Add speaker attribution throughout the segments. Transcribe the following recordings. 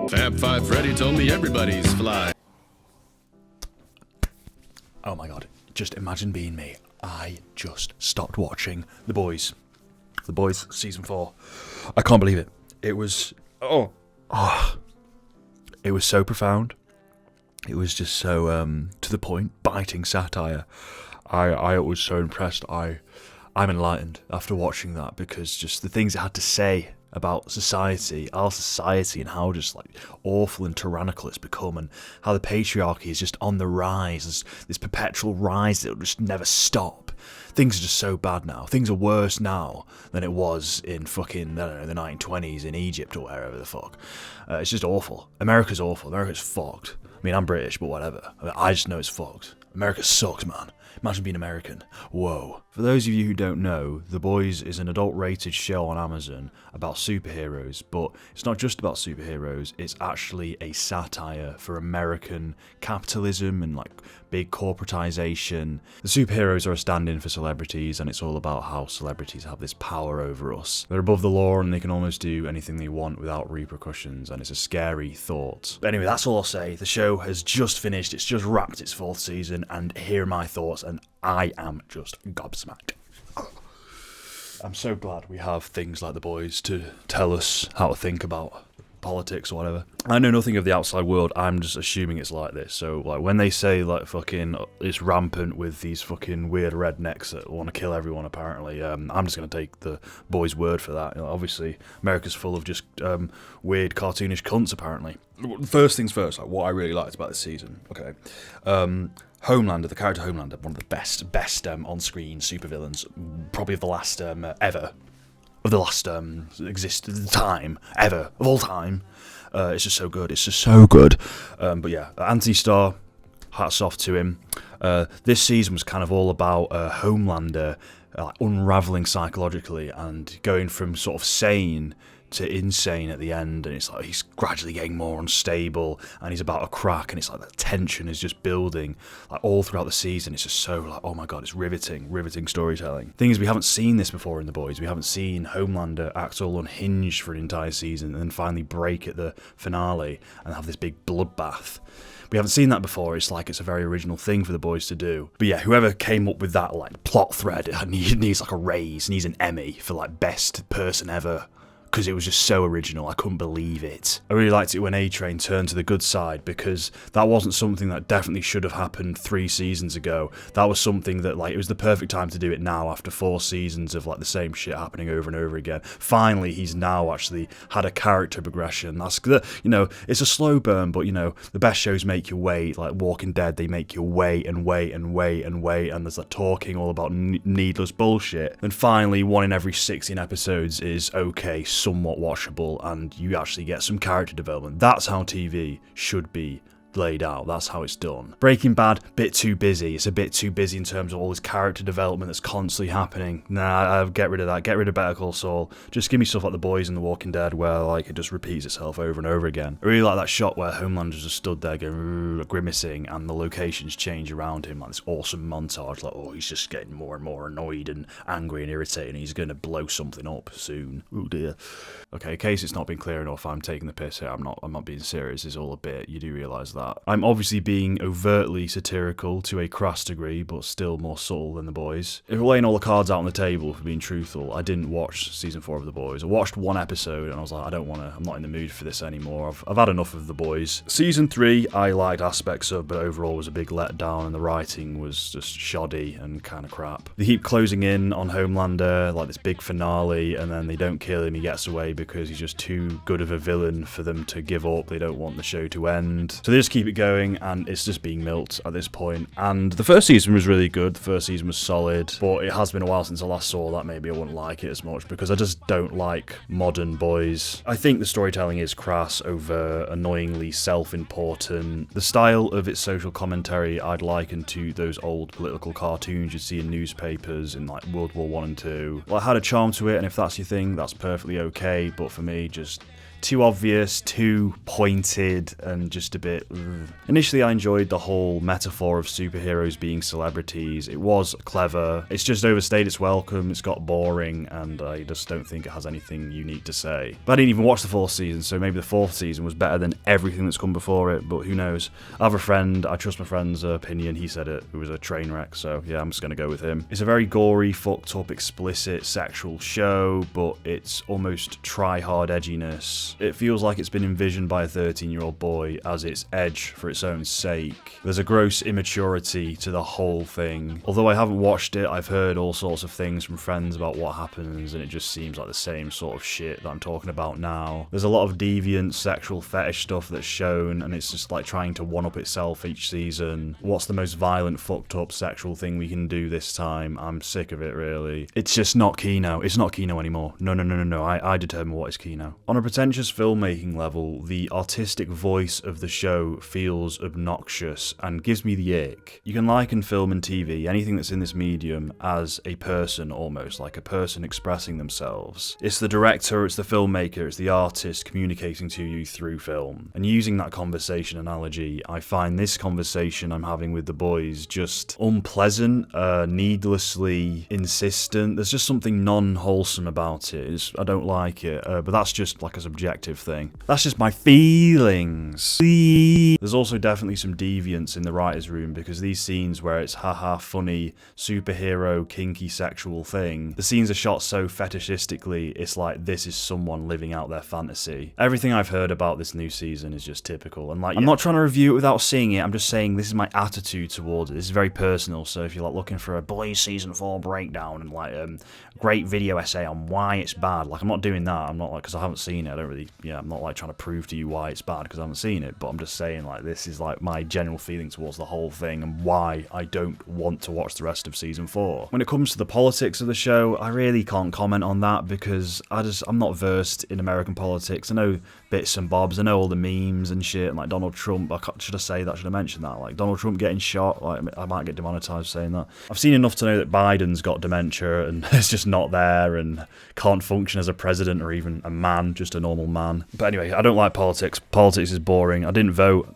Speaker 1: Fab 5 Freddy told me everybody's fly.
Speaker 2: Oh my god, just imagine being me. I just stopped watching The Boys. The Boys, season 4. I can't believe it. It was... It was so profound. It was just so, to the point, biting satire. I was so impressed. I'm enlightened after watching that, because just the things it had to say about society, our society, and how just like awful and tyrannical it's become, and how the patriarchy is just on the rise. There's this perpetual rise that will just never stop. Things are just so bad now. Things are worse now than it was in fucking, I don't know, the 1920s in Egypt or wherever the fuck. It's just awful. America's awful. America's fucked. I mean, I'm British, but whatever. I just know it's fucked. America sucks, man. Imagine being American. Whoa. For those of you who don't know, The Boys is an adult-rated show on Amazon about superheroes, but it's not just about superheroes, it's actually a satire for American capitalism and like big corporatization. The superheroes are a stand-in for celebrities, and it's all about how celebrities have this power over us. They're above the law and they can almost do anything they want without repercussions, and it's a scary thought. But anyway, that's all I'll say. The show has just finished, it's just wrapped its 4th season, and here are my thoughts, and I am just gobsmacked. I'm so glad we have things like The Boys to tell us how to think about politics or whatever. I know nothing of the outside world, I'm just assuming it's like this. So like when they say like fucking it's rampant with these fucking weird rednecks that want to kill everyone apparently, I'm just going to take the Boys' word for that. You know, obviously America's full of just weird cartoonish cunts apparently. First things first, like what I really liked about this season. Okay. Homelander, the character Homelander, one of the best on-screen supervillains, probably of the last ever. Of the last existed time ever of all time. It's just so good. It's just so good. But yeah, Anthony Starr, hats off to him. This season was kind of all about Homelander unraveling psychologically and going from sort of sane to insane at the end, and it's like he's gradually getting more unstable and he's about to crack, and it's like that tension is just building like all throughout the season. It's just so like, oh my god, it's riveting storytelling. Thing is, we haven't seen this before in The Boys. We haven't seen Homelander act all unhinged for an entire season and then finally break at the finale and have this big bloodbath. We haven't seen that before. It's like it's a very original thing for The Boys to do. But yeah, whoever came up with that like plot thread needs like a raise, needs an Emmy for like best person ever. Because it was just so original, I couldn't believe it. I really liked it when A-Train turned to the good side, because that wasn't something that definitely should have happened 3 seasons ago. That was something that, like, it was the perfect time to do it now after 4 seasons of, like, the same shit happening over and over again. Finally, he's now actually had a character progression. That's, you know, it's a slow burn, but, you know, the best shows make you wait. Like Walking Dead, they make you wait and wait and wait and wait, and there's that talking all about needless bullshit. Then finally, 1 in every 16 episodes is okay, somewhat watchable, and you actually get some character development. That's how TV should be laid out. That's how it's done. Breaking Bad, bit too busy. It's a bit too busy in terms of all this character development that's constantly happening. Nah, get rid of that. Get rid of Better Call Saul. Just give me stuff like The Boys and The Walking Dead where like it just repeats itself over and over again. I really like that shot where Homelander's just stood there going grimacing, and the locations change around him, like this awesome montage, like, oh, he's just getting more and more annoyed and angry and irritated, and he's going to blow something up soon. Oh dear. Okay, in case it's not been clear enough, I'm taking the piss here. I'm not being serious. It's all a bit. You do realise that. I'm obviously being overtly satirical to a crass degree, but still more subtle than The Boys. If we're laying all the cards out on the table, for being truthful, I didn't watch season 4 of The Boys. I watched 1 episode and I was like, I'm not in the mood for this anymore. I've had enough of The Boys. Season 3, I liked aspects of, but overall was a big letdown, and the writing was just shoddy and kind of crap. They keep closing in on Homelander, like this big finale, and then they don't kill him, he gets away because he's just too good of a villain for them to give up. They don't want the show to end. So they just keep it going, and it's just being milked at this point. And the first season was really good. The first season was solid, but it has been a while since I last saw that. Maybe I wouldn't like it as much because I just don't like modern boys. I think the storytelling is crass, over annoyingly self-important. The style of its social commentary I'd liken to those old political cartoons you'd see in newspapers in like World War 1 and 2. Well, it had a charm to it, and if that's your thing, that's perfectly okay, but for me, just too obvious, too pointed, and just a bit... Initially, I enjoyed the whole metaphor of superheroes being celebrities. It was clever. It's just overstayed its welcome. It's got boring, and I just don't think it has anything unique to say. But I didn't even watch the 4th season, so maybe the 4th season was better than everything that's come before it, but who knows. I have a friend, I trust my friend's opinion. He said it was a train wreck, so yeah, I'm just going to go with him. It's a very gory, fucked up, explicit, sexual show, but it's almost try-hard edginess. It feels like it's been envisioned by a 13-year-old boy as its edge for its own sake. There's a gross immaturity to the whole thing. Although I haven't watched it, I've heard all sorts of things from friends about what happens, and it just seems like the same sort of shit that I'm talking about now. There's a lot of deviant sexual fetish stuff that's shown, and it's just like trying to one-up itself each season. What's the most violent, fucked up sexual thing we can do this time? I'm sick of it, really. It's just not Kino. It's not Kino anymore. No. I determine what is Kino. On a pretentious filmmaking level, the artistic voice of the show feels obnoxious and gives me the ick. You can liken film and TV, anything that's in this medium, as a person almost, like a person expressing themselves. It's the director, it's the filmmaker, it's the artist communicating to you through film. And using that conversation analogy, I find this conversation I'm having with the boys just unpleasant, needlessly insistent. There's just something non-wholesome about it. I don't like it, but that's just like a subjective thing. That's just my feelings. There's also definitely some deviance in the writer's room, because these scenes where it's haha funny, superhero, kinky sexual thing, the scenes are shot so fetishistically, it's like this is someone living out their fantasy. Everything I've heard about this new season is just typical, and like, I'm not trying to review it without seeing it, I'm just saying this is my attitude towards it. This is very personal, so if you're like looking for a Boys Season 4 breakdown and like great video essay on why it's bad, like I'm not doing that. I'm not like, because I haven't seen it, I'm not like trying to prove to you why it's bad because I haven't seen it, but I'm just saying like this is like my general feeling towards the whole thing and why I don't want to watch the rest of season 4. When it comes to the politics of the show, I really can't comment on that because I'm not versed in American politics. I know bits and bobs, I know all the memes and shit, and like Donald Trump, should I mention that? Like Donald Trump getting shot, like I might get demonetized saying that. I've seen enough to know that Biden's got dementia and it's just not there and can't function as a president or even a man, just a normal man. But anyway, I don't like politics. Politics is boring. I didn't vote.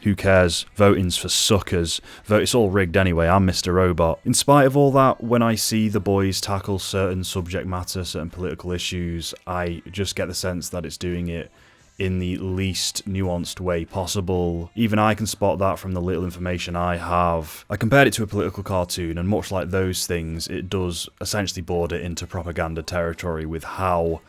Speaker 2: Who cares? Voting's for suckers. It's all rigged anyway, I'm Mr. Robot. In spite of all that, when I see the boys tackle certain subject matter, certain political issues, I just get the sense that it's doing it in the least nuanced way possible. Even I can spot that from the little information I have. I compared it to a political cartoon, and much like those things, it does essentially border into propaganda territory with how,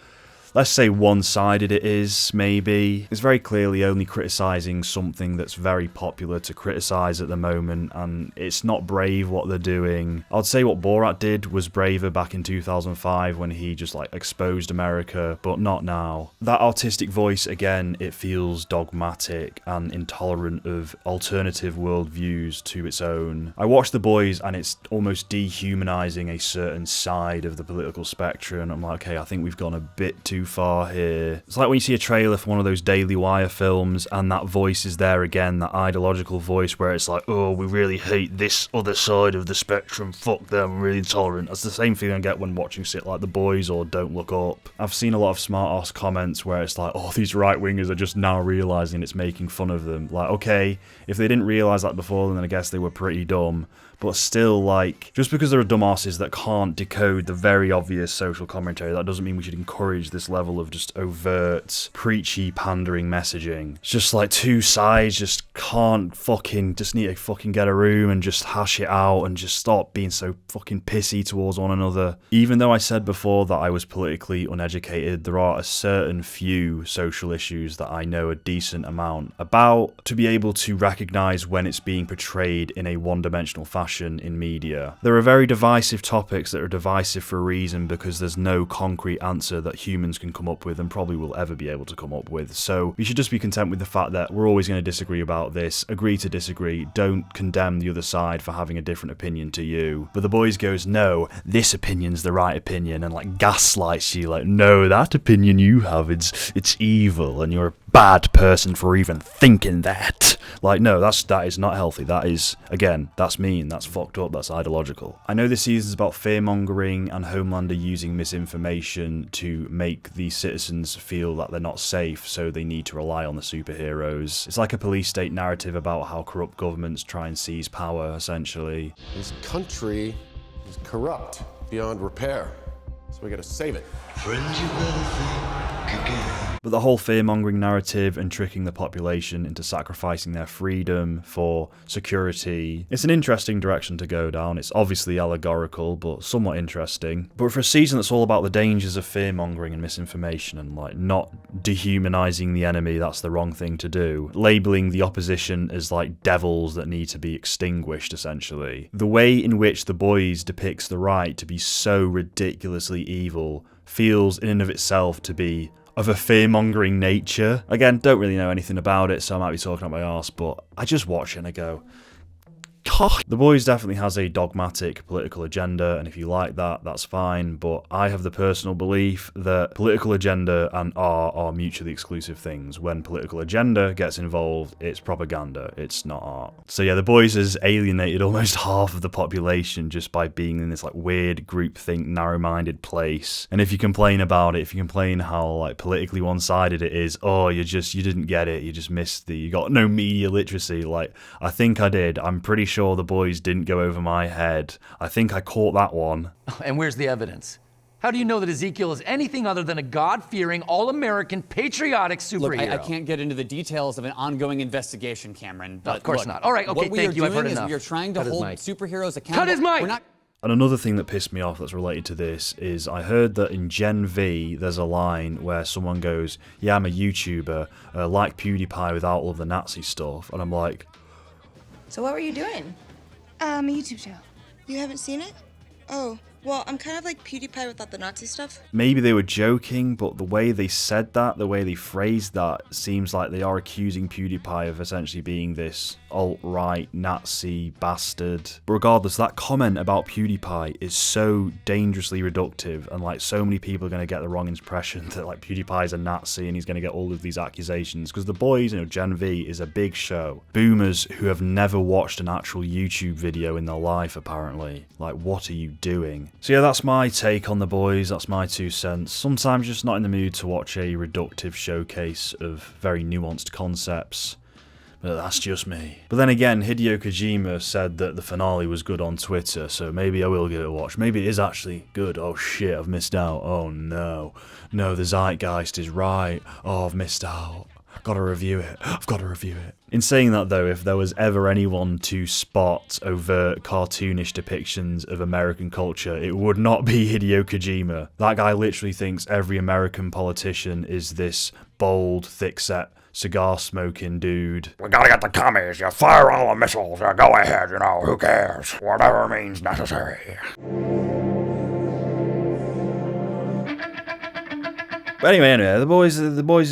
Speaker 2: let's say, one-sided it is, maybe. It's very clearly only criticising something that's very popular to criticise at the moment, and it's not brave what they're doing. I'd say what Borat did was braver back in 2005 when he just, like, exposed America, but not now. That artistic voice, again, it feels dogmatic and intolerant of alternative worldviews to its own. I watch The Boys, and it's almost dehumanising a certain side of the political spectrum, and I'm like, okay, I think we've gone a bit too far here. It's like when you see a trailer for one of those Daily Wire films and that voice is there again, that ideological voice where it's like, oh, we really hate this other side of the spectrum, fuck them, we're really intolerant. That's the same feeling I get when watching shit like The Boys or Don't Look Up. I've seen a lot of smart-ass comments where it's like, oh, these right-wingers are just now realising it's making fun of them. Like, okay, if they didn't realise that before, then I guess they were pretty dumb. But still, like, just because there are dumbasses that can't decode the very obvious social commentary, that doesn't mean we should encourage this level of just overt, preachy, pandering messaging. It's just like two sides just just need to fucking get a room and just hash it out and just stop being so fucking pissy towards one another. Even though I said before that I was politically uneducated, there are a certain few social issues that I know a decent amount about to be able to recognise when it's being portrayed in a one-dimensional fashion in media. There are very divisive topics that are divisive for a reason because there's no concrete answer that humans can come up with and probably will ever be able to come up with. So we should just be content with the fact that we're always going to disagree about this, agree to disagree, don't condemn the other side for having a different opinion to you. But The Boys goes, no, this opinion's the right opinion, and like gaslights you like, no, that opinion you have, it's evil and you're bad person for even thinking that. Like, no, that is not healthy. That is, again, that's mean, that's fucked up, that's ideological. I know this season's about fear-mongering and Homelander using misinformation to make the citizens feel that they're not safe, so they need to rely on the superheroes. It's like a police state narrative about how corrupt governments try and seize power, essentially.
Speaker 3: This country is corrupt beyond repair, so we gotta save it.
Speaker 4: Friends, you better think again.
Speaker 2: But the whole fear-mongering narrative and tricking the population into sacrificing their freedom for security, it's an interesting direction to go down. It's obviously allegorical, but somewhat interesting. But for a season that's all about the dangers of fear-mongering and misinformation and like not dehumanizing the enemy, that's the wrong thing to do. Labeling the opposition as like devils that need to be extinguished, essentially. The way in which The Boys depicts the right to be so ridiculously evil feels in and of itself to be of a fear-mongering nature. Again, don't really know anything about it, so I might be talking up my arse, but I just watch it and I go, God. The Boys definitely has a dogmatic political agenda, and if you like that, that's fine, but I have the personal belief that political agenda and art are mutually exclusive things. When political agenda gets involved, it's propaganda, it's not art. So yeah, The Boys has alienated almost half of the population just by being in this like weird groupthink, narrow-minded place. And if you complain about it, if you complain how like politically one-sided it is, oh, you didn't get it, you just missed you got no media literacy. Like, I think I did. I'm pretty sure The Boys didn't go over my head. I think I caught that one.
Speaker 5: And where's the evidence? How do you know that Ezekiel is anything other than a God-fearing, all-American, patriotic superhero?
Speaker 6: Look, I can't get into the details of an ongoing investigation, Cameron. But
Speaker 5: of course
Speaker 6: look,
Speaker 5: not. All right, okay, thank you. I've heard enough.
Speaker 6: We are trying to hold superheroes accountable.
Speaker 5: Cut his mic!
Speaker 6: We're not.
Speaker 2: And another thing that pissed me off that's related to this is I heard that in Gen V there's a line where someone goes, yeah, I'm a YouTuber, like PewDiePie without all of the Nazi stuff. And I'm like,
Speaker 7: so what were you doing?
Speaker 8: A YouTube show. You haven't seen it? Oh, well, I'm kind of like PewDiePie without the Nazi stuff.
Speaker 2: maybe they were joking, but the way they said that, the way they phrased that, seems like they are accusing PewDiePie of essentially being this alt-right Nazi bastard. But regardless, that comment about PewDiePie is so dangerously reductive, and like so many people are going to get the wrong impression that like PewDiePie's a Nazi and he's going to get all of these accusations. Because The Boys, Gen V is a big show. Boomers who have never watched an actual YouTube video in their life, apparently. Like, what are you doing? So yeah, that's my take on The Boys, that's my 2 cents. Sometimes just not in the mood to watch a reductive showcase of very nuanced concepts. But that's just me. But then again, Hideo Kojima said that the finale was good on Twitter, so maybe I will give it a watch. Maybe it is actually good. Oh shit, I've missed out. Oh no. No, the zeitgeist is right. Oh, I've missed out. Gotta review it. I've gotta review it. In saying that though, if there was ever anyone to spot overt cartoonish depictions of American culture, it would not be Hideo Kojima. That guy literally thinks every American politician is this bold, thick-set, cigar-smoking dude.
Speaker 9: We gotta get the commies, you fire all the missiles, you go ahead, who cares? Whatever means necessary.
Speaker 2: But anyway, the boys,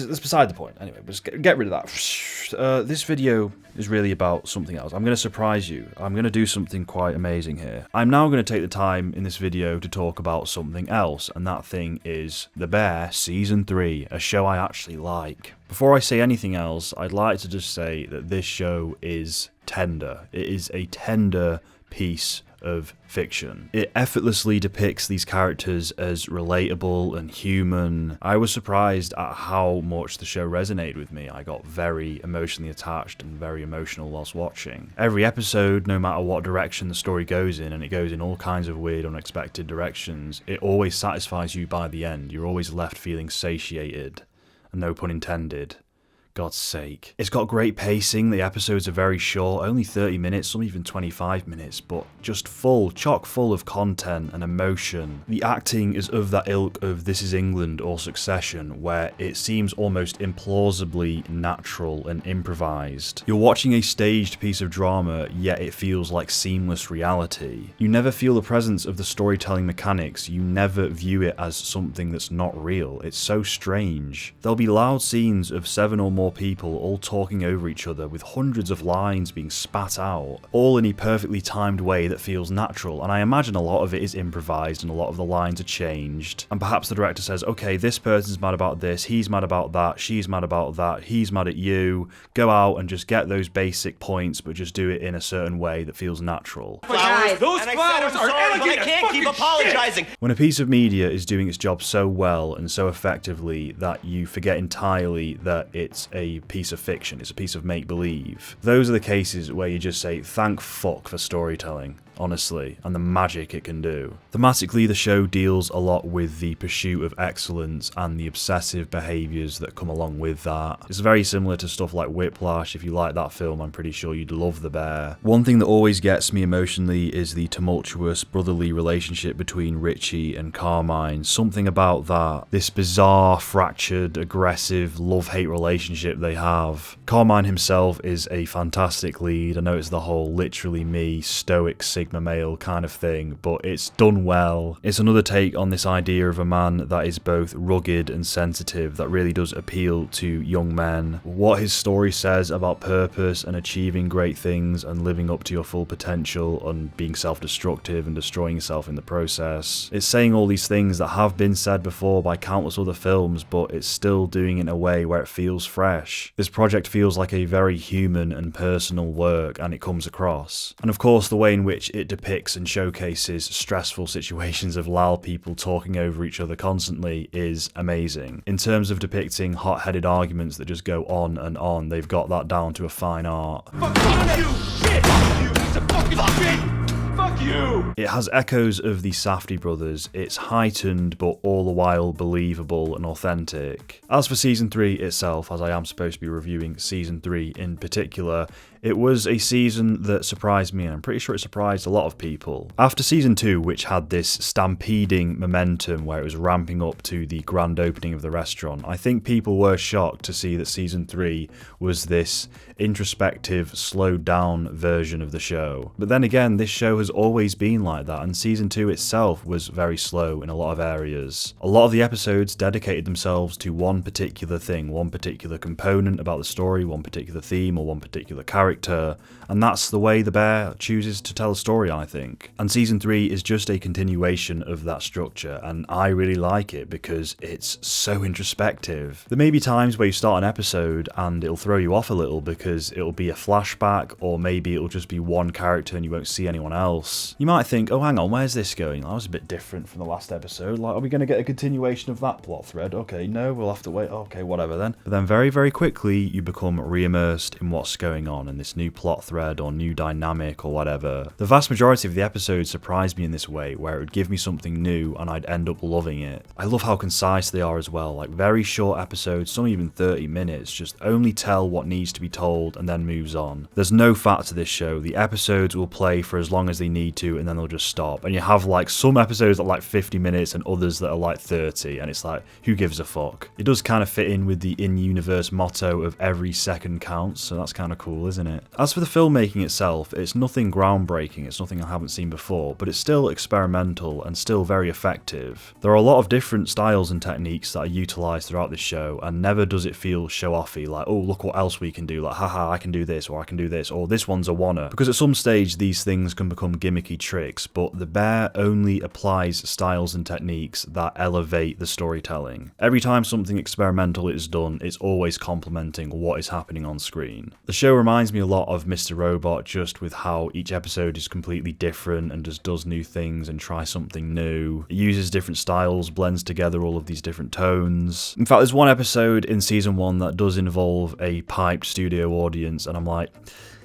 Speaker 2: that's beside the point. Anyway, just get rid of that. This video is really about something else. I'm going to surprise you. I'm going to do something quite amazing here. I'm now going to take the time in this video to talk about something else, and that thing is The Bear Season 3, a show I actually like. Before I say anything else, I'd like to just say that this show is tender. It is a tender piece of fiction. It effortlessly depicts these characters as relatable and human. I was surprised at how much the show resonated with me. I got very emotionally attached and very emotional whilst watching. Every episode, no matter what direction the story goes in, and it goes in all kinds of weird, unexpected directions, it always satisfies you by the end. You're always left feeling satiated. And no pun intended. God's sake. It's got great pacing, the episodes are very short, only 30 minutes, some even 25 minutes, but just chock full of content and emotion. The acting is of that ilk of This Is England or Succession, where it seems almost implausibly natural and improvised. You're watching a staged piece of drama, yet it feels like seamless reality. You never feel the presence of the storytelling mechanics, you never view it as something that's not real. It's so strange. There'll be loud scenes of 7 or more more people all talking over each other with hundreds of lines being spat out, all in a perfectly timed way that feels natural, and I imagine a lot of it is improvised and a lot of the lines are changed, and perhaps the director says, okay, this person's mad about this, he's mad about that, she's mad about that, he's mad at you, go out and just get those basic points but just do it in a certain way that feels natural.
Speaker 7: Guys,
Speaker 10: Those flowers are elegant. I can't keep apologizing.
Speaker 2: When a piece of media is doing its job so well and so effectively that you forget entirely that it's a piece of fiction, it's a piece of make-believe, those are the cases where you just say, thank fuck for storytelling, honestly, and the magic it can do. Thematically, the show deals a lot with the pursuit of excellence and the obsessive behaviours that come along with that. It's very similar to stuff like Whiplash. If you like that film, I'm pretty sure you'd love The Bear. One thing that always gets me emotionally is the tumultuous brotherly relationship between Richie and Carmine. Something about that, this bizarre, fractured, aggressive, love-hate relationship they have. Carmine himself is a fantastic lead. I know it's the whole literally me, stoic Sigma male kind of thing, but it's done well. It's another take on this idea of a man that is both rugged and sensitive that really does appeal to young men. What his story says about purpose and achieving great things and living up to your full potential and being self-destructive and destroying yourself in the process. It's saying all these things that have been said before by countless other films, but it's still doing it in a way where it feels fresh. This project feels like a very human and personal work, and it comes across. And of course, the way in which it depicts and showcases stressful situations of Lal people talking over each other constantly is amazing. In terms of depicting hot-headed arguments that just go on and on, they've got that down to a fine art.
Speaker 10: Fuck you! Shit! You piece of fucking shit! Fuck you!
Speaker 2: It has echoes of the Safdie brothers. It's heightened but all the while believable and authentic. As for season 3 itself, as I am supposed to be reviewing season 3 in particular, it was a season that surprised me, and I'm pretty sure it surprised a lot of people. After season 2, which had this stampeding momentum where it was ramping up to the grand opening of the restaurant, I think people were shocked to see that season 3 was this introspective, slowed down version of the show. But then again, this show has always been like that, and season 2 itself was very slow in a lot of areas. A lot of the episodes dedicated themselves to one particular thing, one particular component about the story, one particular theme, or one particular character, and that's the way The Bear chooses to tell a story, I think. And season 3 is just a continuation of that structure, and I really like it because it's so introspective. There may be times where you start an episode and it'll throw you off a little because it'll be a flashback, or maybe it'll just be one character and you won't see anyone else. You might think, oh hang on, where's this going? That was a bit different from the last episode. Like, are we going to get a continuation of that plot thread? Okay, no, we'll have to wait. Okay, whatever then. But then very, very quickly you become re-immersed in what's going on in this new plot thread or new dynamic or whatever. The vast majority of the episodes surprised me in this way, where it would give me something new and I'd end up loving it. I love how concise they are as well, like very short episodes, some even 30 minutes, just only tell what needs to be told and then moves on. There's no fat to this show. The episodes will play for as long as they need to and then they'll just stop. And you have like some episodes that are like 50 minutes and others that are like 30, and it's like, who gives a fuck? It does kind of fit in with the in-universe motto of every second counts, so that's kind of cool, isn't it? As for the filmmaking itself, it's nothing groundbreaking, it's nothing I haven't seen before, but it's still experimental and still very effective. There are a lot of different styles and techniques that are utilised throughout this show, and never does it feel show-offy, like, oh, look what else we can do, like, haha, I can do this, or I can do this, or this one's a wanna. Because at some stage, these things can become gimmicky tricks, but The Bear only applies styles and techniques that elevate the storytelling. Every time something experimental is done, it's always complementing what is happening on screen. The show reminds me a lot of Mr. Robot, just with how each episode is completely different and just does new things and tries something new. It uses different styles, blends together all of these different tones. In fact, there's one episode in season 1 that does involve a piped studio audience, and I'm like,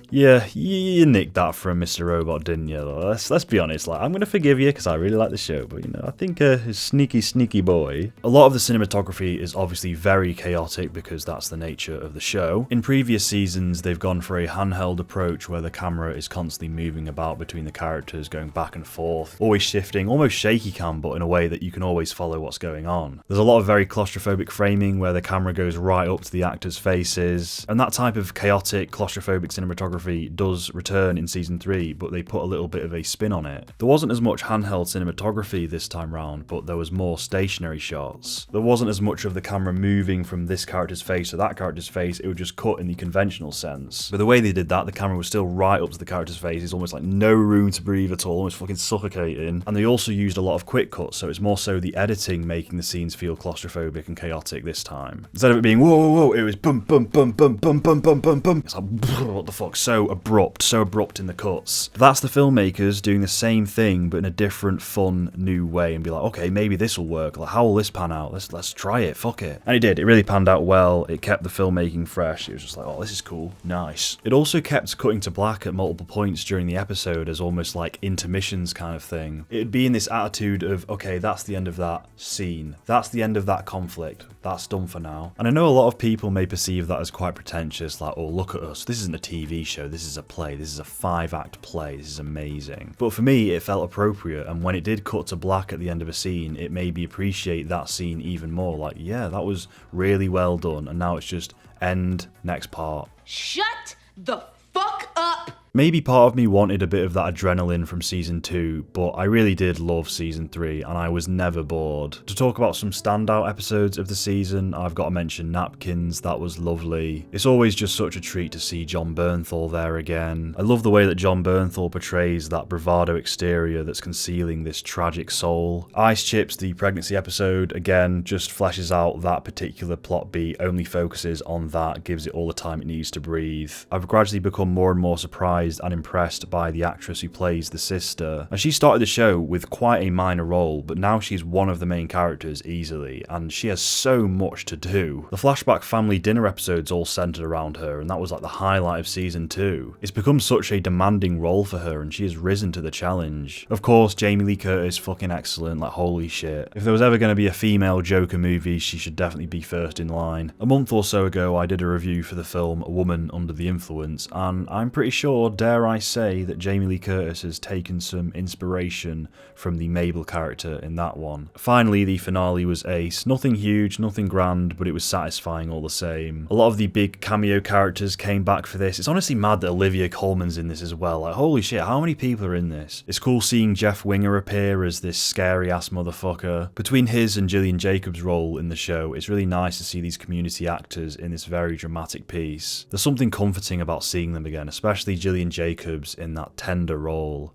Speaker 2: yeah, you nicked that from Mr. Robot, didn't you? Let's be honest, like, I'm going to forgive you because I really like the show, but, you know, I think a sneaky boy. A lot of the cinematography is obviously very chaotic because that's the nature of the show. In previous seasons, they've gone for a handheld approach where the camera is constantly moving about between the characters, going back and forth, always shifting, almost shaky cam, but in a way that you can always follow what's going on. There's a lot of very claustrophobic framing where the camera goes right up to the actors' faces, and that type of chaotic, claustrophobic cinematography cinematography does return in season 3, but they put a little bit of a spin on it. There wasn't as much handheld cinematography this time round, but there was more stationary shots. There wasn't as much of the camera moving from this character's face to that character's face, it would just cut in the conventional sense. But the way they did that, the camera was still right up to the character's face, it's almost like no room to breathe at all, almost fucking suffocating. And they also used a lot of quick cuts, so it's more so the editing making the scenes feel claustrophobic and chaotic this time. Instead of it being whoa, whoa, whoa, it was bum, bum, bum, bum, bum, bum, bum, bum, bum. It's like, what the fuck, so abrupt in the cuts. But that's the filmmakers doing the same thing, but in a different, fun, new way, and be like, okay, maybe this will work. Like, how will this pan out? Let's try it, fuck it. And it did, it really panned out well, it kept the filmmaking fresh, it was just like, oh, this is cool, nice. It also kept cutting to black at multiple points during the episode as almost like intermissions kind of thing. It'd be in this attitude of, okay, that's the end of that scene, that's the end of that conflict, that's done for now. And I know a lot of people may perceive that as quite pretentious, like, oh, look at us, this isn't a TV show, this is a play, this is a 5-act play, this is amazing. But for me, it felt appropriate, and when it did cut to black at the end of a scene, it made me appreciate that scene even more. Like, yeah, that was really well done, and now it's just end, next part.
Speaker 7: Shut the fuck up!
Speaker 2: Maybe part of me wanted a bit of that adrenaline from season 2, but I really did love season 3 and I was never bored. To talk about some standout episodes of the season, I've got to mention Napkins, that was lovely. It's always just such a treat to see Jon Bernthal there again. I love the way that Jon Bernthal portrays that bravado exterior that's concealing this tragic soul. Ice Chips, the pregnancy episode, again, just fleshes out that particular plot beat, only focuses on that, gives it all the time it needs to breathe. I've gradually become more and more surprised and impressed by the actress who plays the sister. And she started the show with quite a minor role, but now she's one of the main characters easily, and she has so much to do. The flashback family dinner episodes all centered around her, and that was like the highlight of season 2. It's become such a demanding role for her, and she has risen to the challenge. Of course, Jamie Lee Curtis, fucking excellent, like holy shit. If there was ever going to be a female Joker movie, she should definitely be first in line. A month or so ago, I did a review for the film A Woman Under the Influence, and I'm pretty sure, dare I say, that Jamie Lee Curtis has taken some inspiration from the Mabel character in that one. Finally, the finale was ace. Nothing huge, nothing grand, but it was satisfying all the same. A lot of the big cameo characters came back for this. It's honestly mad that Olivia Colman's in this as well. Like, holy shit, how many people are in this? It's cool seeing Jeff Winger appear as this scary-ass motherfucker. Between his and Gillian Jacobs' role in the show, it's really nice to see these community actors in this very dramatic piece. There's something comforting about seeing them again, especially Gillian Jacobs in that tender role.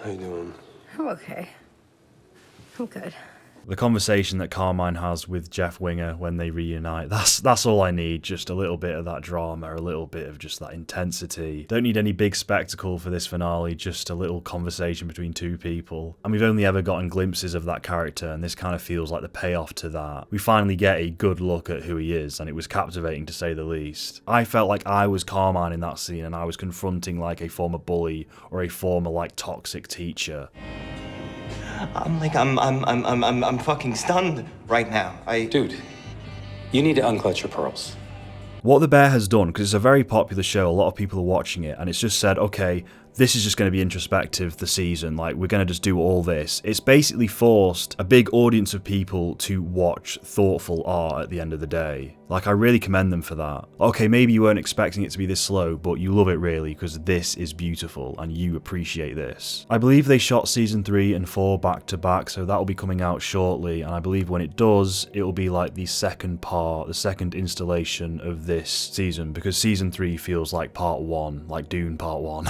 Speaker 3: How you doing?
Speaker 7: I'm okay. I'm good.
Speaker 2: The conversation that Carmine has with Jeff Winger when they reunite, that's all I need, just a little bit of that drama, a little bit of just that intensity. Don't need any big spectacle for this finale, just a little conversation between two people. And we've only ever gotten glimpses of that character, and this kind of feels like the payoff to that. We finally get a good look at who he is, and it was captivating to say the least. I felt like I was Carmine in that scene, and I was confronting like a former bully or a former like toxic teacher.
Speaker 11: I'm fucking stunned right now.
Speaker 12: Dude, you need to unclutch your pearls.
Speaker 2: What The Bear has done, because it's a very popular show, a lot of people are watching it, and it's just said, okay, this is just going to be introspective, the season, like, we're going to just do all this. It's basically forced a big audience of people to watch thoughtful art at the end of the day. Like, I really commend them for that. Okay, maybe you weren't expecting it to be this slow, but you love it really, because this is beautiful, and you appreciate this. I believe they shot season 3 and 4 back to back, so that'll be coming out shortly, and I believe when it does, it'll be like the second part, the second installation of this season, because season 3 feels like part 1, like Dune part 1.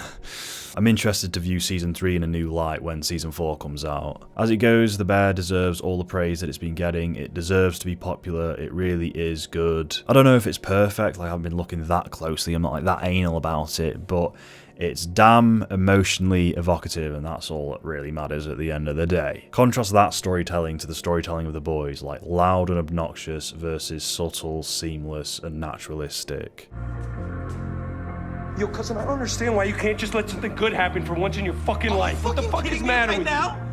Speaker 2: I'm interested to view season 3 in a new light when season 4 comes out. As it goes, The Bear deserves all the praise that it's been getting. It deserves to be popular. It really is good. I don't know if it's perfect, like I haven't been looking that closely, I'm not like that anal about it, but it's damn emotionally evocative, and that's all that really matters at the end of the day. Contrast that storytelling to the storytelling of The Boys, like loud and obnoxious versus subtle, seamless, and naturalistic.
Speaker 10: Yo, cousin, I don't understand why you can't just let something good happen for once in your fucking life. What the fuck is the matter with you?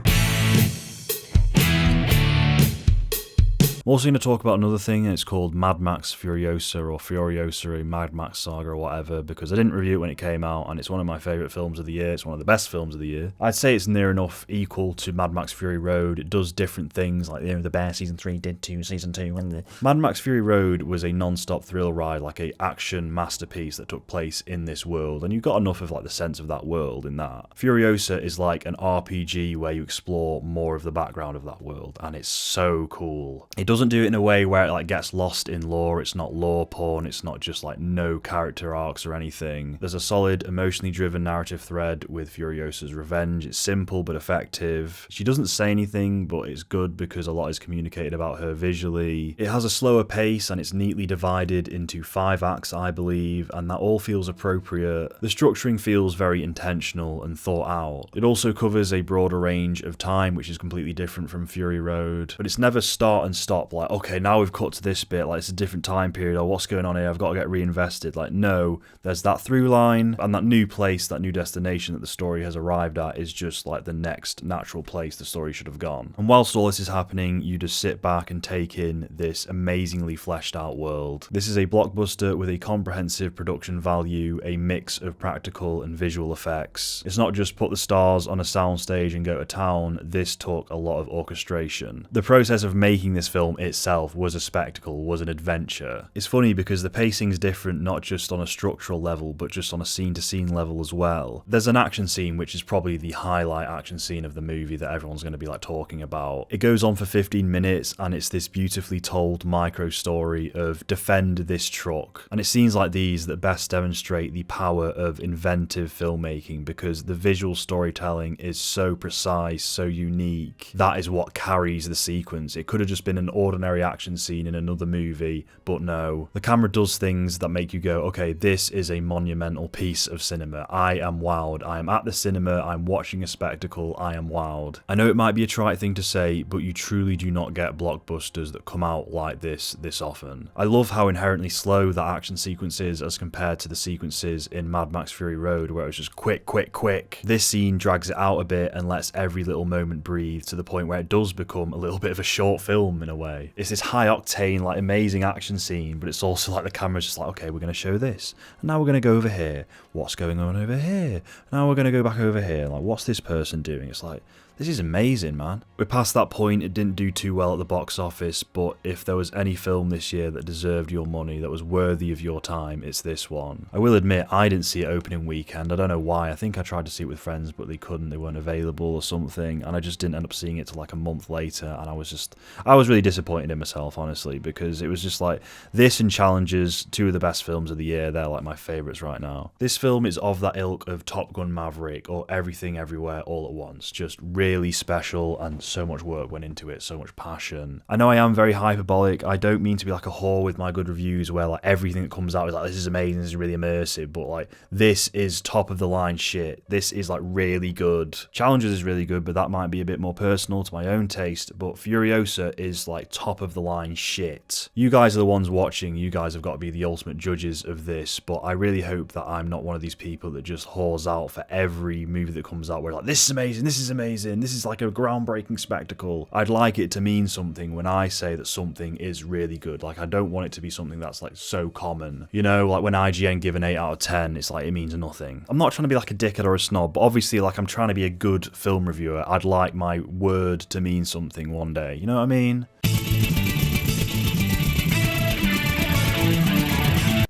Speaker 2: I'm also going to talk about another thing, and it's called Mad Max Furiosa, or Furiosa, a Mad Max saga, or whatever, because I didn't review it when it came out, and it's one of my favourite films of the year. It's one of the best films of the year. I'd say it's near enough equal to Mad Max Fury Road. It does different things, like, the Bear Season 3 did to Season 2. And Mad Max Fury Road was a non-stop thrill ride, like a action masterpiece that took place in this world, and you got enough of like the sense of that world in that. Furiosa is like an RPG where you explore more of the background of that world, and it's so cool. It doesn't do it in a way where it like gets lost in lore. It's not lore porn. It's not just like no character arcs or anything. There's a solid emotionally driven narrative thread with Furiosa's revenge. It's simple but effective. She doesn't say anything, but it's good because a lot is communicated about her visually. It has a slower pace, and it's neatly divided into 5 acts, I believe, and that all feels appropriate. The structuring feels very intentional and thought out. It also covers a broader range of time, which is completely different from Fury Road, but it's never start and stop, like, okay, now we've cut to this bit, like, it's a different time period, or what's going on here, I've got to get reinvested. Like, no, there's that through line, and that new place, that new destination that the story has arrived at is just like the next natural place the story should have gone. And whilst all this is happening, you just sit back and take in this amazingly fleshed out world. This is a blockbuster with a comprehensive production value, a mix of practical and visual effects. It's not just put the stars on a soundstage and go to town. This took a lot of orchestration. The process of making this film itself was a spectacle, was an adventure. It's funny because the pacing's different, not just on a structural level, but just on a scene-to-scene level as well. There's an action scene which is probably the highlight action scene of the movie that everyone's going to be like talking about. It goes on for 15 minutes, and it's this beautifully told micro story of defend this truck. And it's scenes like these that best demonstrate the power of inventive filmmaking, because the visual storytelling is so precise, so unique. That is what carries the sequence. It could have just been an ordinary action scene in another movie, but no. The camera does things that make you go, okay, this is a monumental piece of cinema. I am wowed. I am at the cinema. I'm watching a spectacle. I am wowed. I know it might be a trite thing to say, but you truly do not get blockbusters that come out like this often. I love how inherently slow that action sequence is as compared to the sequences in Mad Max Fury Road, where it was just quick, quick, quick. This scene drags it out a bit and lets every little moment breathe, to the point where it does become a little bit of a short film in a way. It's this high octane, like amazing action scene, but it's also like the camera's just like, okay, we're going to show this, and now we're going to go over here. What's going on over here? Now we're going to go back over here. Like, what's this person doing? It's like, this is amazing, man. We're past that point. It didn't do too well at the box office, but if there was any film this year that deserved your money, that was worthy of your time, it's this one. I will admit, I didn't see it opening weekend. I don't know why. I think I tried to see it with friends, but they couldn't. They weren't available or something, and I just didn't end up seeing it till like a month later, and I was really disappointed in myself, honestly, because it was just like, this and Challengers, 2 of the best films of the year. They're like my favourites right now. This film is of that ilk of Top Gun Maverick or Everything Everywhere All at Once. Just really special, and so much work went into it, so much passion. I know I am very hyperbolic. I don't mean to be like a whore with my good reviews where like everything that comes out is like, this is amazing, this is really immersive, but like, this is top of the line shit. This is like really good. Challengers is really good, but that might be a bit more personal to my own taste, but Furiosa is like top of the line shit. You guys are the ones watching. You guys have got to be the ultimate judges of this, but I really hope that I'm not one of these people that just whores out for every movie that comes out where like, this is amazing, this is amazing, this is like a groundbreaking spectacle. I'd like it to mean something when I say that something is really good. Like, I don't want it to be something that's like so common. You know, like when IGN give an 8 out of 10, it's like, it means nothing. I'm not trying to be like a dickhead or a snob, but obviously like I'm trying to be a good film reviewer. I'd like my word to mean something one day. You know what I mean?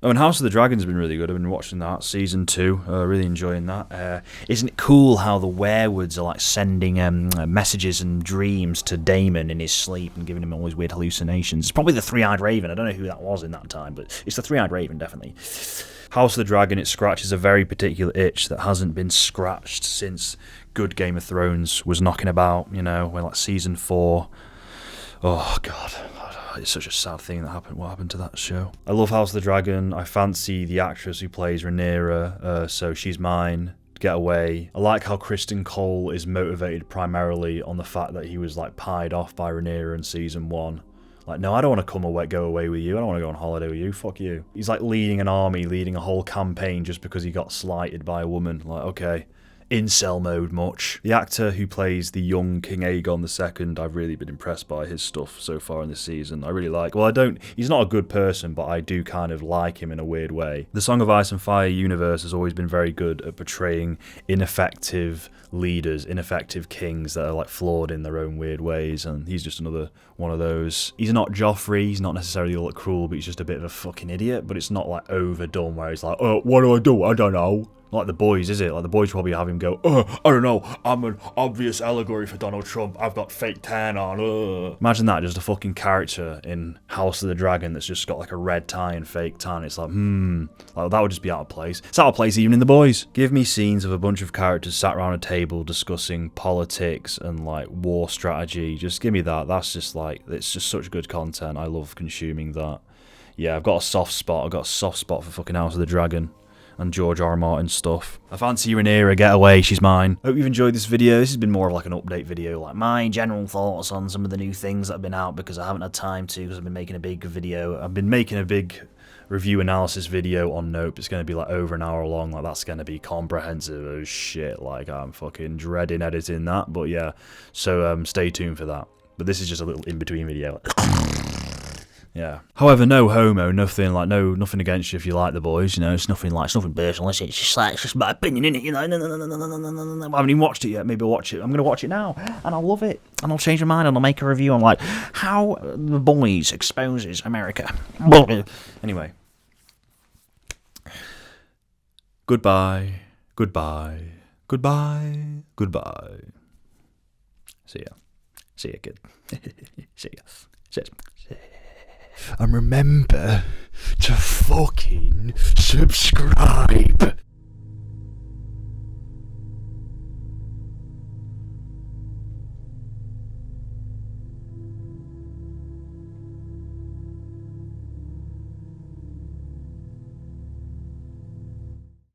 Speaker 2: Oh, and House of the Dragon's been really good. I've been watching that, season 2, really enjoying that. Isn't it cool how the werewolves are like sending messages and dreams to Daemon in his sleep and giving him all these weird hallucinations? It's probably the Three-Eyed Raven. I don't know who that was in that time, but it's the Three-Eyed Raven, definitely. House of the Dragon, it scratches a very particular itch that hasn't been scratched since good Game of Thrones was knocking about, you know, when like season 4. Oh, God. It's such a sad thing that happened. What happened to that show? I love House of the Dragon. I fancy the actress who plays Rhaenyra, so she's mine. Get away. I like how Kristen Cole is motivated primarily on the fact that he was like pied off by Rhaenyra in season 1. Like, no, I don't want to go away with you. I don't want to go on holiday with you. Fuck you. He's like leading an army, leading a whole campaign just because he got slighted by a woman. Like, okay. incel mode much. The actor who plays the young King Aegon II, I've really been impressed by his stuff so far in this season. I really like, well, he's not a good person, but I do kind of like him in a weird way. The Song of Ice and Fire universe has always been very good at portraying ineffective leaders, ineffective kings that are like flawed in their own weird ways, and he's just another one of those. He's not Joffrey, he's not necessarily all that cruel, but he's just a bit of a fucking idiot, but it's not like overdone where he's like, oh, what do I do? I don't know. Like The Boys, is it? Like The Boys probably have him go, I don't know, I'm an obvious allegory for Donald Trump, I've got fake tan on, Imagine that, just a fucking character in House of the Dragon that's just got like a red tie and fake tan. It's like, like that would just be out of place. It's out of place even in The Boys. Give me scenes of a bunch of characters sat around a table discussing politics and like war strategy. Just give me that. That's just like, it's just such good content. I love consuming that. Yeah, I've got a soft spot. I've got a soft spot for fucking House of the Dragon and George R. R. Martin stuff. I fancy you, Rhaenyra, get away, she's mine. Hope you've enjoyed this video. This has been more of like an update video, like my general thoughts on some of the new things that have been out, because I haven't had time to, because I've been making a big video. I've been making a big review analysis video on Nope. It's going to be like over an hour long. Like that's going to be comprehensive as shit. Like I'm fucking dreading editing that, but yeah. So stay tuned for that. But this is just a little in-between video. Yeah. However, no homo, nothing like nothing against you if you like The Boys, you know, it's nothing personal, it's just my opinion, innit, you know. I haven't even watched it yet, maybe I'll watch it. I'm gonna watch it now, and I'll love it. And I'll change my mind and I'll make a review on like how The Boys exposes America. Anyway. Goodbye. Goodbye. Goodbye. Goodbye. See ya. See ya, kid. See ya. See ya. And remember to fucking subscribe.